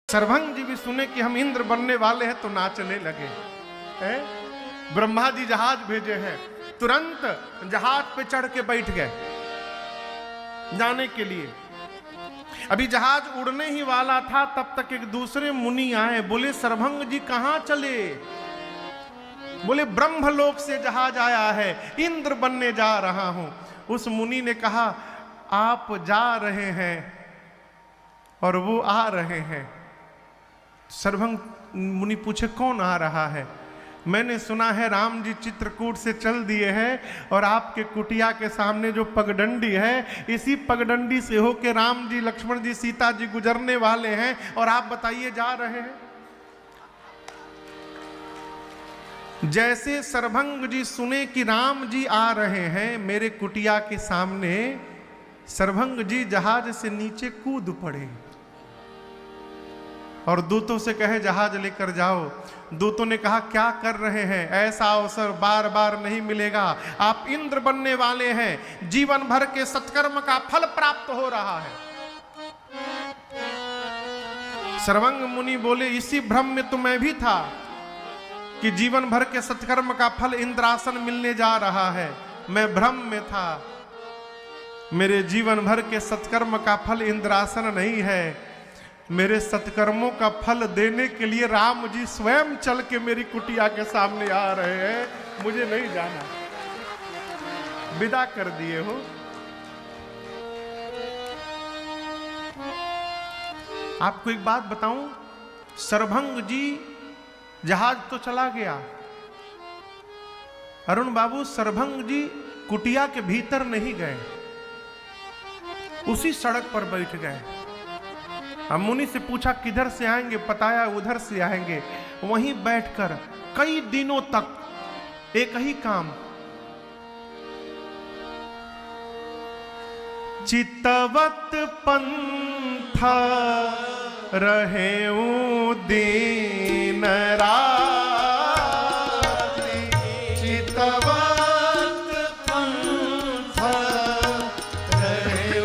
सर्वंग जी भी सुने कि हम इंद्र बनने वाले हैं तो नाचने लगे हैं। ब्रह्मा जी जहाज भेजे हैं, तुरंत जहाज पे चढ़ के बैठ गए जाने के लिए। अभी जहाज उड़ने ही वाला था, तब तक एक दूसरे मुनि आए, बोले सर्वंग जी कहां चले? बोले ब्रह्मलोक से जहाज आया है, इंद्र बनने जा रहा हूं। उस मुनि ने कहा आप जा रहे हैं और वो आ रहे हैं। सर्वंग मुनि पूछे कौन आ रहा है? मैंने सुना है राम जी चित्रकूट से चल दिए हैं और आपके कुटिया के सामने जो पगडंडी है, इसी पगडंडी से होके राम जी, लक्ष्मण जी, सीता जी गुजरने वाले हैं और आप बताइए जा रहे हैं। जैसे सर्वंग जी सुने कि राम जी आ रहे हैं मेरे कुटिया के सामने, सर्वंग जी जहाज से नीचे कूद पड़े और दूतों से कहे जहाज लेकर जाओ। दूतों ने कहा क्या कर रहे हैं, ऐसा अवसर बार बार नहीं मिलेगा, आप इंद्र बनने वाले हैं, जीवन भर के सत्कर्म का फल प्राप्त हो रहा है। सर्वंग मुनि बोले इसी भ्रम में तो मैं भी था कि जीवन भर के सत्कर्म का फल इंद्रासन मिलने जा रहा है, मैं भ्रम में था। मेरे जीवन भर के सत्कर्म का फल इंद्रासन नहीं है, मेरे सत्कर्मों का फल देने के लिए राम जी स्वयं चल के मेरी कुटिया के सामने आ रहे हैं, मुझे नहीं जाना। विदा कर दिए हो। आपको एक बात बताऊं, सर्वंग जी जहाज तो चला गया, अरुण बाबू सर्वंग जी कुटिया के भीतर नहीं गए, उसी सड़क पर बैठ गए। हम मुनि से पूछा किधर से आएंगे, बताया उधर से आएंगे। वहीं बैठकर कई दिनों तक एक ही काम, चितवत पंथ रहे दीन रात्रि, चितवत पंथ रहे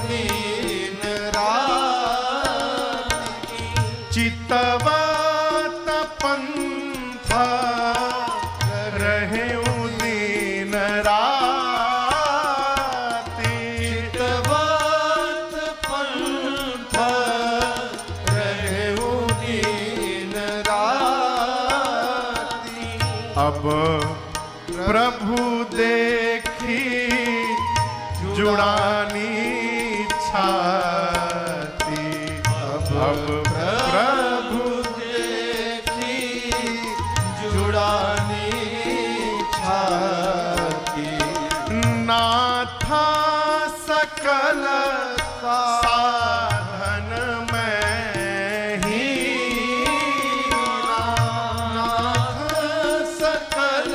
दीन रात्रि, चितवत पंथ रहे दीन रात्रि, चितवत पंथ रहे दीन रात्रि। अब प्रभु देखी जुड़ानी छाती, अब प्रभु देखी जुड़ानी छाती, नाथा सकल साधन में ही, नाथ सकल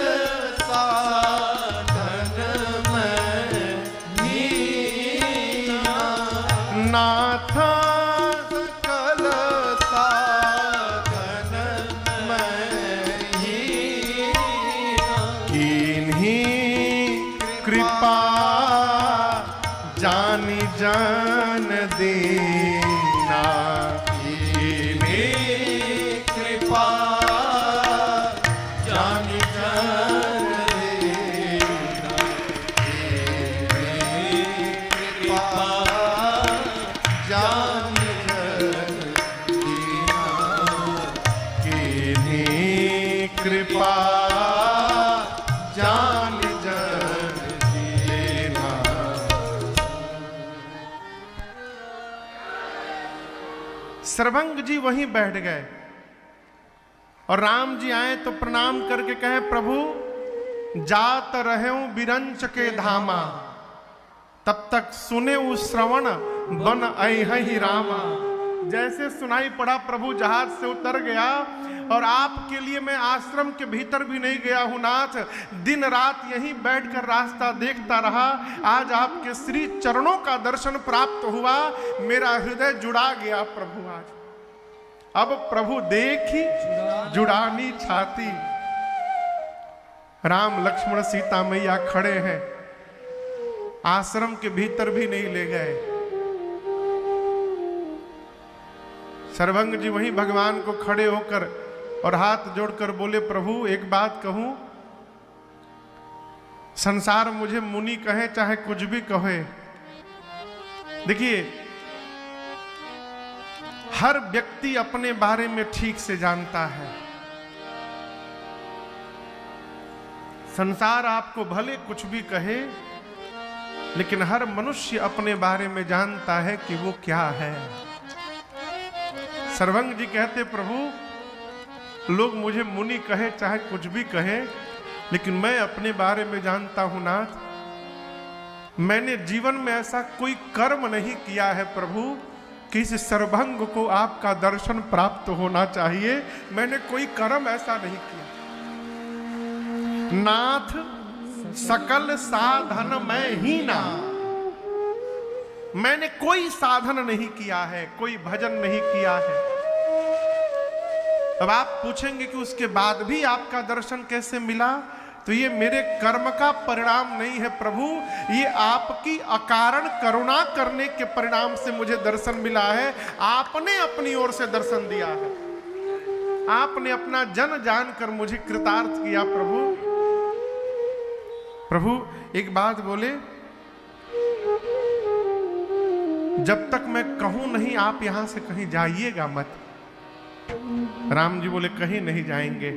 साधन में ही, नाथ सकल साधन में ही, किन्हीं कृपा जानी जान दीना, किन्हीं कृपा जानी जान दीना, किन्हीं कृपा जानी जान दीना, किन्हीं कृपा जान जान दीना। सर्वंग जी वहीं बैठ गए और राम जी आए तो प्रणाम करके कहे प्रभु जात रहे बिरंच के धामा, तब तक सुने उस श्रवण बन अहि रामा। जैसे सुनाई पड़ा प्रभु जहाज से उतर गया और आपके लिए मैं आश्रम के भीतर भी नहीं गया हूं नाथ, दिन रात यहीं बैठकर रास्ता देखता रहा। आज आपके श्री चरणों का दर्शन प्राप्त हुआ, मेरा हृदय जुड़ा गया प्रभु। आज अब प्रभु देखी जुड़ानी छाती, राम लक्ष्मण सीता मैया खड़े हैं, आश्रम के भीतर भी नहीं ले गए। सर्वभंग जी वहीं भगवान को खड़े होकर और हाथ जोड़कर बोले, प्रभु एक बात कहूं, संसार मुझे मुनि कहे चाहे कुछ भी कहे, देखिए हर व्यक्ति अपने बारे में ठीक से जानता है। संसार आपको भले कुछ भी कहे, लेकिन हर मनुष्य अपने बारे में जानता है कि वो क्या है। सर्वभंग जी कहते, प्रभु लोग मुझे मुनि कहे चाहे कुछ भी कहे, लेकिन मैं अपने बारे में जानता हूं नाथ, मैंने जीवन में ऐसा कोई कर्म नहीं किया है प्रभु कि इस सर्वभंग को आपका दर्शन प्राप्त होना चाहिए। मैंने कोई कर्म ऐसा नहीं किया। नाथ सकल साधन मैं ही ना, मैंने कोई साधन नहीं किया है, कोई भजन नहीं किया है। अब आप पूछेंगे कि उसके बाद भी आपका दर्शन कैसे मिला, तो ये मेरे कर्म का परिणाम नहीं है प्रभु, ये आपकी अकारण करुणा करने के परिणाम से मुझे दर्शन मिला है। आपने अपनी ओर से दर्शन दिया है, आपने अपना जन जानकर मुझे कृतार्थ किया प्रभु। प्रभु एक बात बोले, जब तक मैं कहूं नहीं आप यहां से कहीं जाइएगा मत। राम जी बोले कहीं नहीं जाएंगे।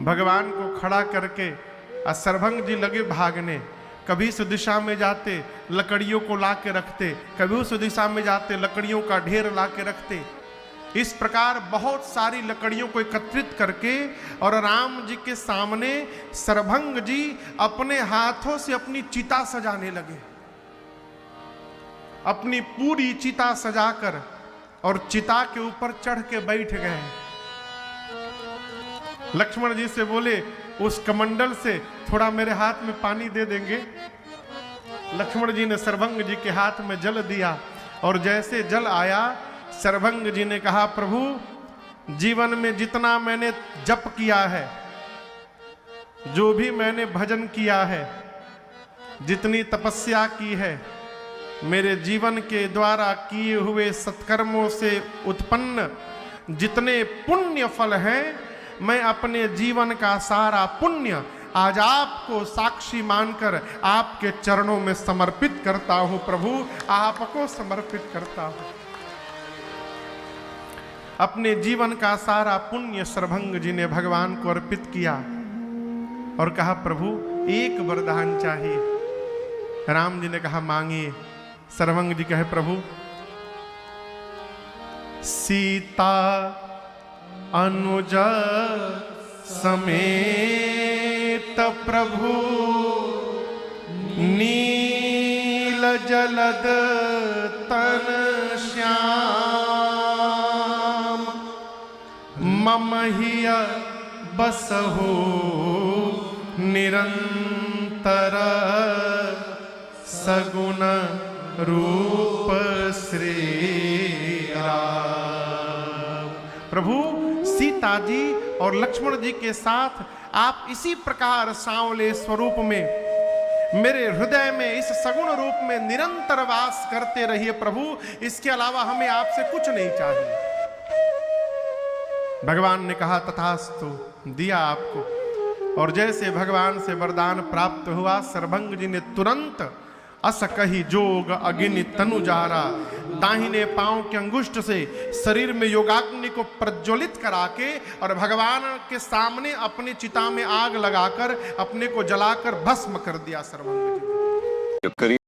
भगवान को खड़ा करके सर्वभंग जी लगे भागने, कभी इस दिशा में जाते लकड़ियों को ला के रखते, कभी उस दिशा में जाते लकड़ियों का ढेर ला के रखते। इस प्रकार बहुत सारी लकड़ियों को एकत्रित करके और राम जी के सामने सर्वभंग जी अपने हाथों से अपनी चिता सजाने लगे। अपनी पूरी चिता सजाकर और चिता के ऊपर चढ़ के बैठ गए। लक्ष्मण जी से बोले, उस कमंडल से थोड़ा मेरे हाथ में पानी दे देंगे। लक्ष्मण जी ने सर्वभंग जी के हाथ में जल दिया और जैसे जल आया, सर्वभंग जी ने कहा, प्रभु जीवन में जितना मैंने जप किया है, जो भी मैंने भजन किया है, जितनी तपस्या की है, मेरे जीवन के द्वारा किए हुए सत्कर्मों से उत्पन्न जितने पुण्य फल हैं, मैं अपने जीवन का सारा पुण्य आज आपको साक्षी मानकर आपके चरणों में समर्पित करता हूं प्रभु, आपको समर्पित करता हूं। अपने जीवन का सारा पुण्य सर्वभंग जी ने भगवान को अर्पित किया और कहा, प्रभु एक वरदान चाहिए। राम जी ने कहा, मांगिए। सर्वभंग जी कहे, प्रभु सीता अनुज समेत प्रभु नील जलद तन श्याम मम हिय बसहु निरंतर सगुण रूप श्री राम। प्रभु सीता जी और लक्ष्मण जी के साथ आप इसी प्रकार सांवले स्वरूप में मेरे हृदय में इस सगुण रूप में निरंतर वास करते रहिए प्रभु, इसके अलावा हमें आपसे कुछ नहीं चाहिए। भगवान ने कहा, तथास्तु, दिया आपको। और जैसे भगवान से वरदान प्राप्त हुआ, सर्वभंग जी ने तुरंत अस कही जोग अग्नि तनु जारा, दाहिने पांव के अंगुष्ठ से शरीर में योगाग्नि को प्रज्वलित करा के और भगवान के सामने अपनी चिता में आग लगाकर अपने को जलाकर भस्म कर दिया सर्वभंग जी।